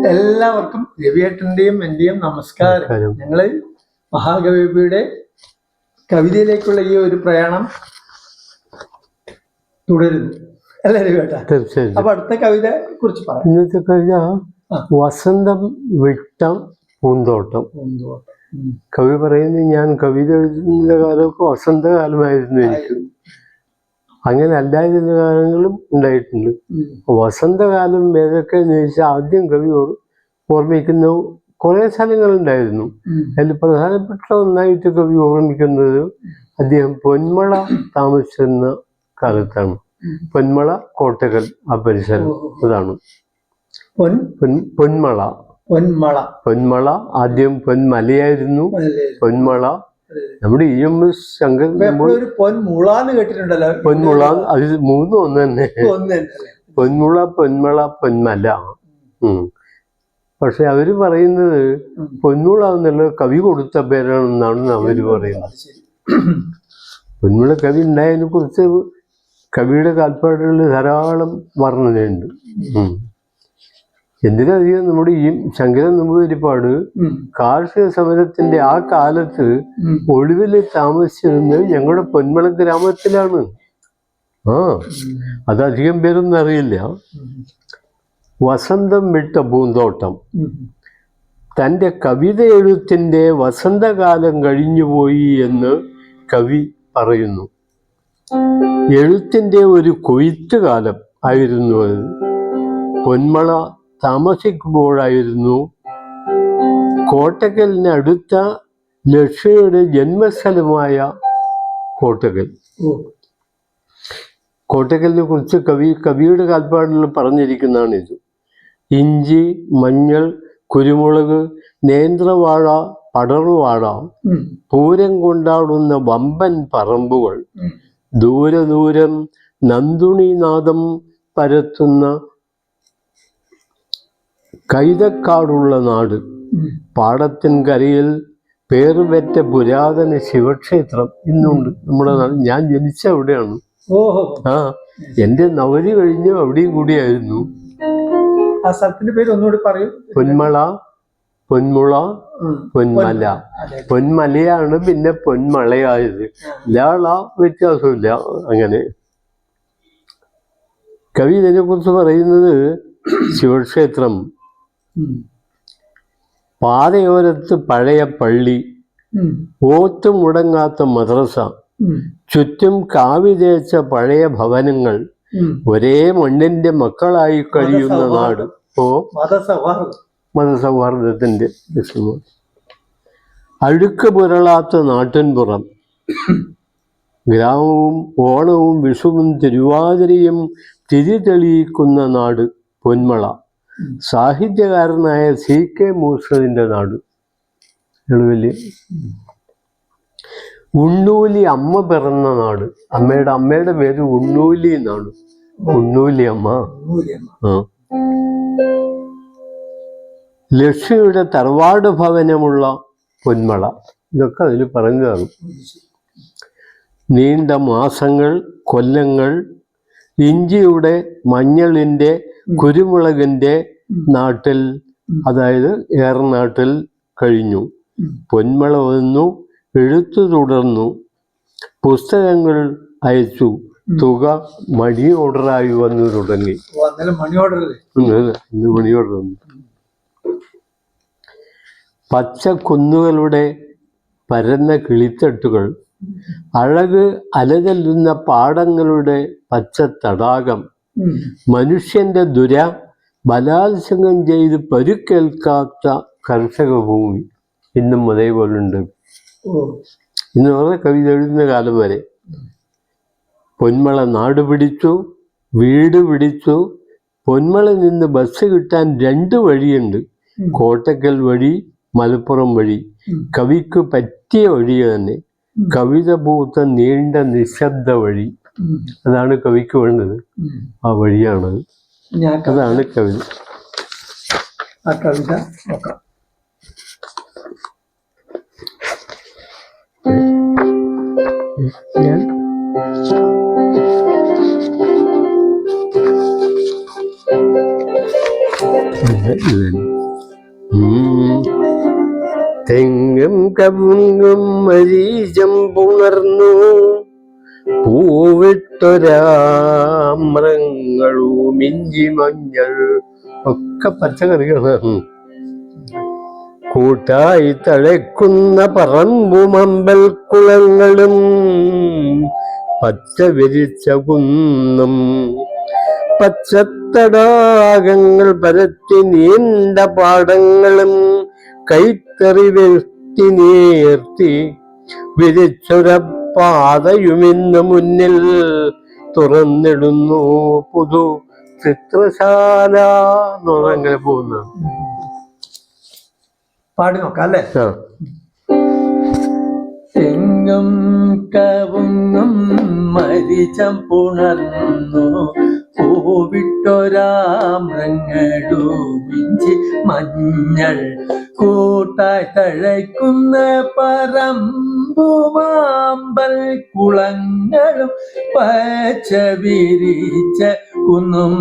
എല്ലാവർക്കും രവിയേട്ടന്റെയും എന്റെയും നമസ്കാരം. ഞങ്ങള് മഹാകവിയുടെ കവിതയിലേക്കുള്ള ഈ ഒരു പ്രയാണം തുടരുന്നു അല്ലേ രവിയേട്ട? തീർച്ചയായും. അപ്പൊ അടുത്ത കവിത കുറിച്ച് പറയാം. ഇന്നത്തെ കവിത വസന്തം വിട്ട പൂന്തോട്ടം. കവി പറയുന്നത്, ഞാൻ കവിത എഴുതുന്ന കാലമൊക്കെ വസന്തകാലമായിരുന്നു എനിക്ക്. അങ്ങനെ അല്ലായിരുന്ന കാലങ്ങളും ഉണ്ടായിട്ടുണ്ട്. വസന്തകാലം ഏതൊക്കെയെന്ന് ചോദിച്ചാൽ ആദ്യം കവി ഓർമ്മിക്കുന്ന കുറേ സ്ഥലങ്ങളുണ്ടായിരുന്നു. അതിൽ പ്രധാനപ്പെട്ട ഒന്നായിട്ട് കവി ഓർമ്മിക്കുന്നത് അദ്ദേഹം പൊന്മള താമസിച്ചിരുന്ന കാലത്താണ്. പൊന്മള, കോട്ടകൽ ആ പരിസരം അതാണ് പൊന്മള. പൊന്മള ആദ്യം പൊന്മലയായിരുന്നു. പൊന്മള നമ്മുടെ EMS ശങ്കർ പൊന്മുളാന്ന് കേട്ടിട്ടുണ്ടല്ലോ. പൊന്മുള അത് മൂന്നും ഒന്ന് തന്നെ. പൊന്മുള, പൊന്മള, പൊന്മല. പക്ഷെ അവര് പറയുന്നത് പൊന്മുള എന്നുള്ള കവി കൊടുത്ത പേരാണെന്നാണ് അവര് പറയുന്നത്. പൊന്മുള കവി ഉണ്ടായതിനെ കുറിച്ച് കവിയുടെ കാൽപ്പാടുകളിൽ ധാരാളം വർണ്ണനയുണ്ട്. എന്തിനധികം നമ്മുടെ ഈ ശങ്കരൻ നമ്പൂതിരിപ്പാട് കാർഷിക സമരത്തിന്റെ ആ കാലത്ത് ഒളിവിൽ താമസിച്ചിരുന്നത് ഞങ്ങളുടെ പൊന്മള ഗ്രാമത്തിലാണ്. അതധികം പേരൊന്നും അറിയില്ല. വസന്തം വിട്ട പൂന്തോട്ടം. തൻ്റെ കവിത എഴുത്തിന്റെ വസന്തകാലം കഴിഞ്ഞുപോയി എന്ന് കവി പറയുന്നു. എഴുത്തിന്റെ ഒരു കൊയ്ത്ത് കാലം ആയിരുന്നു അത്. പൊന്മള താമസിക്കുമ്പോഴായിരുന്നു കോട്ടക്കലിനടുത്ത ലക്ഷ്മിയുടെ ജന്മസ്ഥലമായ കോട്ടക്കൽ. കോട്ടക്കലിനെ കുറിച്ച് കവിയുടെ കാൽപ്പാടിൽ പറഞ്ഞിരിക്കുന്നതാണ് ഇത്. ഇഞ്ചി, മഞ്ഞൾ, കുരുമുളക്, നേന്ത്രവാഴ, പടർവാഴ, പൂരം കൊണ്ടാടുന്ന വമ്പൻ പറമ്പുകൾ, ദൂരെ ദൂരം നന്ദുണിനാദം പരത്തുന്ന കൈതക്കാടുള്ള നാട്, പാടത്തിൻ കരയിൽ പേറുപെറ്റ പുരാതന ശിവക്ഷേത്രം ഇന്നുണ്ട് നമ്മുടെ നാട്. ഞാൻ ജനിച്ച അവിടെയാണ്. എന്റെ നവതി കഴിഞ്ഞു അവിടെയും കൂടിയായിരുന്നു. ആ സ്ഥലത്തിന്റെ പേര് ഒന്നുകൂടി പറയൂ. പൊന്മള, പൊന്മുള, പൊന്മല. പൊന്മലയാണ് പിന്നെ പൊന്മളയായത്. ഇല്ലാള വ്യത്യാസമില്ല. അങ്ങനെ കവി ഇതിനെ കുറിച്ച് പറയുന്നത്, ശിവക്ഷേത്രം, പാതയോരത്ത് പഴയ പള്ളി, ഓത്തു മുടങ്ങാത്ത മദ്രസ, ചുറ്റും കാവി തേച്ച പഴയ ഭവനങ്ങൾ, ഒരേ മണ്ണിന്റെ മക്കളായി കഴിയുന്ന നാട്. മതസൗഹാർദ്ദത്തിന്റെ വിഷമം. അഴുക്ക് പുരളാത്ത നാട്ടിൻപുറം, ഗ്രാമവും ഓണവും വിഷുവും തിരുവാതിരയും തിരിതെളിയിക്കുന്ന നാട് പൊന്മള. സാഹിത്യകാരനായ CK മൂസതിൻ്റെ നാട്. എളുവല്ലി. ഉണ്ണൂലി അമ്മ പിറന്ന നാട്. അമ്മയുടെ പേര് ഉണ്ണൂലി എന്നാണ്. ഉണ്ണൂലി അമ്മ. ലക്ഷ്മിയുടെ തറവാട് ഭവനമുള്ള പൊന്മള. ഇതൊക്കെ അതിൽ പറഞ്ഞതാണ്. നീണ്ട മാസങ്ങൾ, കൊല്ലങ്ങൾ ഇഞ്ചിയുടെ, മഞ്ഞളിൻ്റെ, കുരുമുളകിൻ്റെ നാട്ടിൽ, അതായത് ഏറനാട്ടിൽ കഴിഞ്ഞു. പൊന്മള വന്നു, എഴുത്തു തുടർന്നു, പുസ്തകങ്ങൾ അയച്ചു, തുക മണി ഓർഡറായി വന്നു തുടങ്ങി. മണി ഓർഡർ വന്നു. പച്ച കുന്നുകളുടെ പരന്ന കിളിത്തട്ടുകൾ, അഴക് അലതല്ലുന്ന പാടങ്ങളുടെ പച്ച തടാകം, മനുഷ്യന്റെ ബലാത്സംഗം ചെയ്ത് പരുക്കേൽക്കാത്ത കർഷക ഭൂമി ഇന്നും അതേപോലുണ്ട്. ഇന്ന് പറഞ്ഞ കവിത എഴുതുന്ന കാലം വരെ. പൊന്മള നാട് പിടിച്ചു, വീട് പിടിച്ചു. പൊന്മള നിന്ന് ബസ് കിട്ടാൻ 2 വഴിയുണ്ട്. കോട്ടക്കൽ വഴി, മലപ്പുറം വഴി. കവിക്ക് പറ്റിയ വഴി തന്നെ. കവിത പൂത്ത നീണ്ട നിശബ്ദ വഴി. അതാണ് കവിക്ക് വേണ്ടത്. ആ വഴിയാണത്. അതാണ് കവിത. ആ കവിത നോക്കാം. ഞാൻ അവൻ. തെങ്ങും കവുങ്ങും മരീചം പുണർന്നു പൂവിട്ടൊരാമ്രങ്ങളും ഇഞ്ചി മഞ്ഞൾ ഒക്കെ പച്ചക്കറികളാണ്. കൂട്ടായി തഴക്കുന്ന പറമ്പുമമ്പൽ കുളങ്ങളും പച്ച വിരിച്ച കുന്നും പച്ചത്തടാകങ്ങൾ പരത്തി നീണ്ട പാടങ്ങളും കൈത്തറി വെട്ടി നീർത്തി വിരിച്ചൊര പാതയുമിന്ന് മുന്നിൽ തുറന്നിടുന്നു പുതു ചിത്രശാല എന്ന് പറഞ്ഞാൽ അങ്ങനെ പോകുന്നത്. പാടി നോക്കാം അല്ലേ? ആ. തെങ്ങും കവുങ്ങും മരിച്ചം പുണർന്നു പൂവിട്ടൊരാമ്രങ്ങളുമിഞ്ചി മഞ്ഞൾ കൂട്ടായി തഴയ്ക്കുന്ന പറമ്പുമാമ്പൽ കുളങ്ങളും പച്ച വിരിച്ച കുന്നും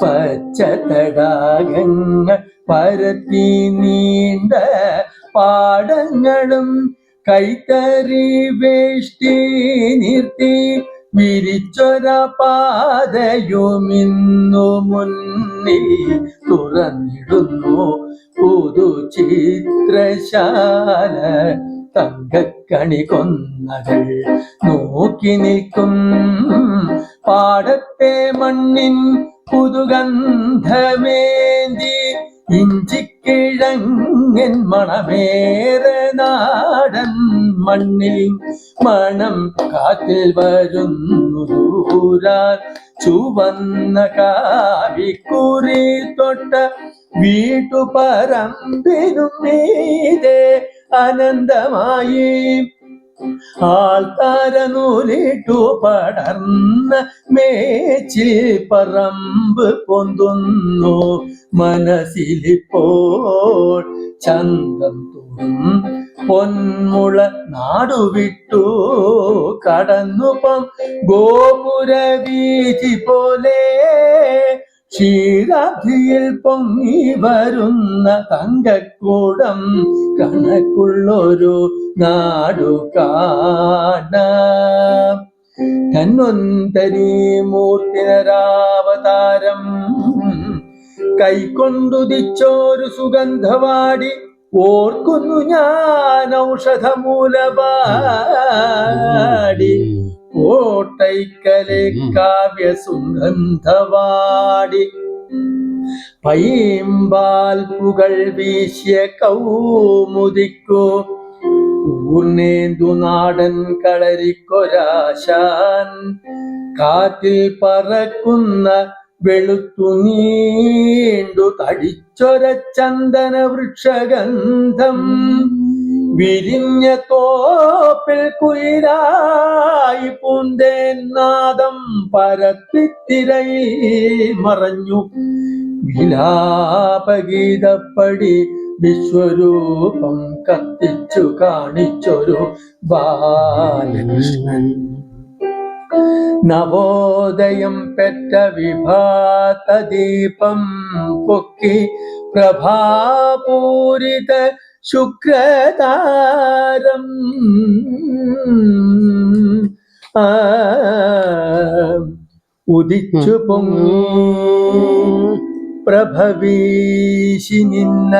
പച്ച തടാകങ്ങൾ പരത്തി നീണ്ട പാടങ്ങളും കൈത്തറി വേഷ്ടി നിർത്തി വിരിച്ചൊര പാതയുമിന്നു മുന്നിൽ തുറന്നിടുന്നു പുതു ചിത്രശാല. തങ്കക്കണി കൊന്നകൾ നോക്കി നിൽക്കും പാടത്തെ മണ്ണിൻ പുതുഗന്ധമേന്തി ഇഞ്ചിക്കിഴങ്ങൻ മണമേറെ നാടൻ മണ്ണിൽ മണം കാറ്റിൽ വരുന്നു ദൂരാൻ ചുവന്ന കാവിക്കുറി തൊട്ട വീട്ടുപറമ്പിനും മീതെ അനന്തമായി ആൾത്താരനൂലിട്ടു പടർന്ന മേച്ചിൽ പറമ്പ് പൊന്തുന്നു മനസ്സിലിപ്പോൾ ചന്തം തോറും പൊന്മുള നാടുവിട്ടു കടന്നുപം ഗോപുര വീതി പോലെ ക്ഷീരാബ്ധിയിൽ പൊങ്ങി വരുന്ന തങ്കക്കൂടം കണക്കുള്ളൊരു നാടു കാണാം. ധന്വന്തരി മൂർത്തിനരാവതാരം കൈക്കൊണ്ടുദിച്ചോരു സുഗന്ധവാടി ഓർക്കുന്നു ഞാൻ ഔഷധമൂലപാടി കോട്ടൈക്കലെ കാവ്യ സുഗന്ധവാടി പൈമ്പാൽ പുകൾ വീശിയ കൗമുദിക്കു ഊർണേന്ദു നാടൻ കളരിക്കൊരാശാൻ കാറ്റിൽ പറക്കുന്ന വെളുത്തു നീണ്ടു തടിച്ചൊര ചന്ദന വൃക്ഷഗന്ധം വിരിഞ്ഞ തോപ്പിൽ കുയിലായി പൂന്തേൻ നാദം പരത്തിത്തിരയിൽ മറഞ്ഞു വിലാപഗീതപ്പടി വിശ്വരൂപം കത്തിച്ചു കാണിച്ചൊരു ബാലകൃഷ്ണൻ. നവോദയം പെറ്റ വിഭാത ദീപം പൊക്കി പ്രഭാപൂരിത ശുക്രതാരം ഉദിച്ചു പൊങ്ങി പ്രഭവീശി നിന്ന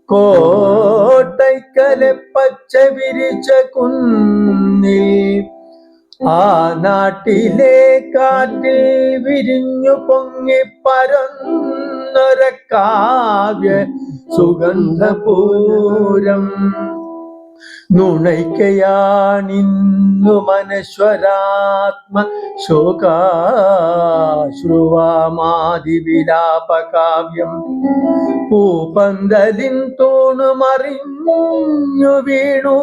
കോട്ടയ്ക്കലെ പച്ച വിരിച്ച കുന്നിൽ ആ നാട്ടിലെ കാറ്റിൽ വിരിഞ്ഞു പൊങ്ങി പരന്നൊര കാവ്യ സുഗന്ധപൂരം നുണയ്ക്കയാണിന്നു മനശ്വരാത്മ ശോകാശ്രുവാമാതി വിലാപകാവ്യം പൂപ്പന്തലിൻ തൂണുമറിഞ്ഞു വീണു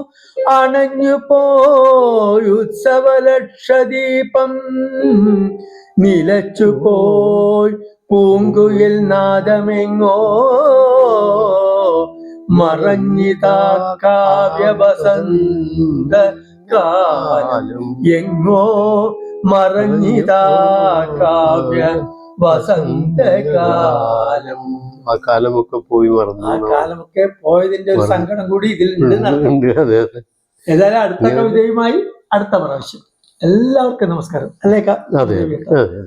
അണഞ്ഞു പോയുത്സവലക്ഷദീപം നിലച്ചു പോയി പൂങ്കുയിൽ നാദമെങ്ങോ മറഞ്ഞിതാ കാവ്യവസന്ത കാലം എങ്ങോ മറഞ്ഞിതാ കാവ്യ വസന്തകാലം. ആ കാലമൊക്കെ പോയി മറന്നു ആ കാലമൊക്കെ പോയതിന്റെ ഒരു സങ്കടം കൂടി ഇതിൽ ഉണ്ട് എന്നർത്ഥം. ഉണ്ട്. അതെ അതെ ഏതായാലും അടുത്ത കവിതയുമായി അടുത്ത പ്രാവശ്യം. എല്ലാവർക്കും നമസ്കാരം. അല്ലേക്കാ? അതെ അതെ.